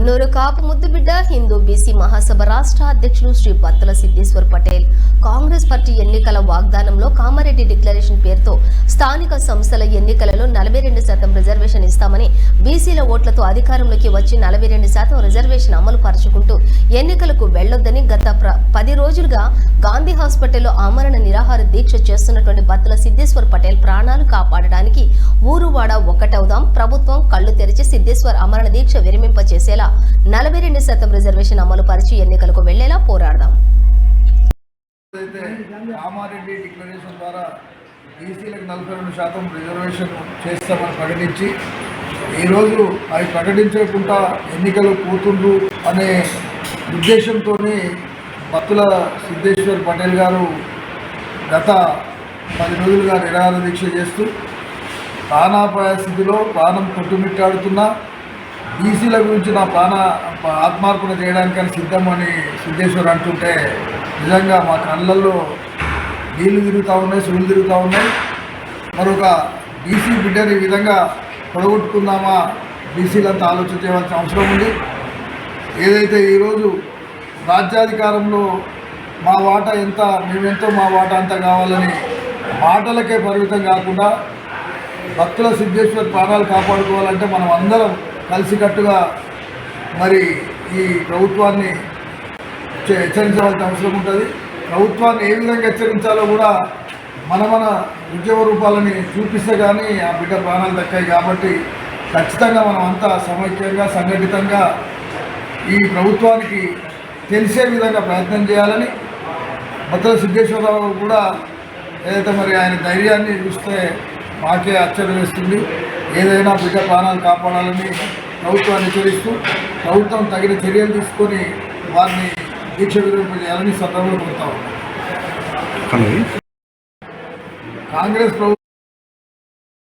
మున్నూరు కాపు ముద్దుబిడ్డ హిందూ బీసీ మహాసభ రాష్ట్ర అధ్యక్షులు శ్రీ బత్తుల సిద్ధేశ్వర్ పటేల్ కాంగ్రెస్ పార్టీ ఎన్నికల వాగ్దానంలో కామారెడ్డి డిక్లరేషన్ పేరుతో స్థానిక సంస్థల ఎన్నికలలో 42% రిజర్వేషన్ ఇస్తామని, బీసీల ఓట్లతో అధికారంలోకి వచ్చి 42% రిజర్వేషన్ అమలు పరుచుకుంటూ ఎన్నికలకు వెళ్లొద్దని గత 10 రోజులుగా గాంధీ హాస్పిటల్లో ఆమరణ నిరాహార దీక్ష చేస్తున్నటువంటి బత్తుల సిద్ధేశ్వర్ పటేల్ ప్రాణాలు కాపాడడానికి ఊరువాడ ఒక్కటవుదాం, ప్రభుత్వం కళ్లు తెరిచి సిద్ధేశ్వర్ ఆమరణ దీక్ష విరమింప చేసేలా 42% రిజర్వేషన్ అమలు పరిచి ఎన్నికలకు వెళ్లేలా పోరాడదాం. కామారెడ్డి డిక్లరేషన్ ద్వారా బీసీలకు 42% రిజర్వేషన్ చేస్తామని ప్రకటించి ఈరోజు అవి ప్రకటించకుండా ఎన్నికలు పోతుండ్రు అనే ఉద్దేశంతో బత్తుల సిద్ధేశ్వర్ పటేల్ గారు గత 10 రోజులుగా నిరాహార దీక్ష చేస్తూ ప్రాణాపాయ స్థితిలో ప్రాణం కొట్టుమిట్టాడుతున్నా బీసీల గురించి నా ఆత్మార్పణ చేయడానికని సిద్ధమని సిద్ధేశ్వర్ అంటుంటే నిజంగా మా కళ్ళల్లో నీళ్లు తిరుగుతూ ఉన్నాయి, సుళ్ళు తిరుగుతూ ఉన్నాయి. మరొక బీసీ బిడ్డని ఈ విధంగా పొడగొట్టుకుందామా, బీసీలంతా ఆలోచన చేయవలసిన అవసరం ఉంది. ఏదైతే ఈరోజు రాజ్యాధికారంలో మా వాటా ఎంత, మేమెంతో మా వాటా అంత కావాలని మాటలకే పరిమితం కాకుండా భక్తుల సిద్ధేశ్వర్ ప్రాణాలు కాపాడుకోవాలంటే మనం అందరం కలిసికట్టుగా మరి ఈ ప్రభుత్వాన్ని హెచ్చరించవలసిన అవసరం ఉంటుంది. ప్రభుత్వాన్ని ఏ విధంగా హెచ్చరించాలో కూడా మన ఉద్యమ రూపాలని చూపిస్తే కానీ ఆ బిడ్డ ప్రాణాలు దక్కాయి. కాబట్టి ఖచ్చితంగా మనం అంతా సమైక్యంగా సంఘటితంగా ఈ ప్రభుత్వానికి తెలిసే విధంగా ప్రయత్నం చేయాలని బత్తుల సిద్ధేశ్వరరావు కూడా ఏదైతే మరి ఆయన ధైర్యాన్ని చూస్తే మాకే ఆశ్చర్యం వేస్తుంది. ఏదైనా బిడ్డ ప్రాణాలు కాపాడాలని ప్రభుత్వాన్ని హెచ్చరిస్తూ ప్రభుత్వం తగిన చర్యలు తీసుకొని వారిని దీక్ష విరమణ చేయాలని సందర్భంలో కోరుతా ఉన్నాం. కాంగ్రెస్ ప్రభుత్వం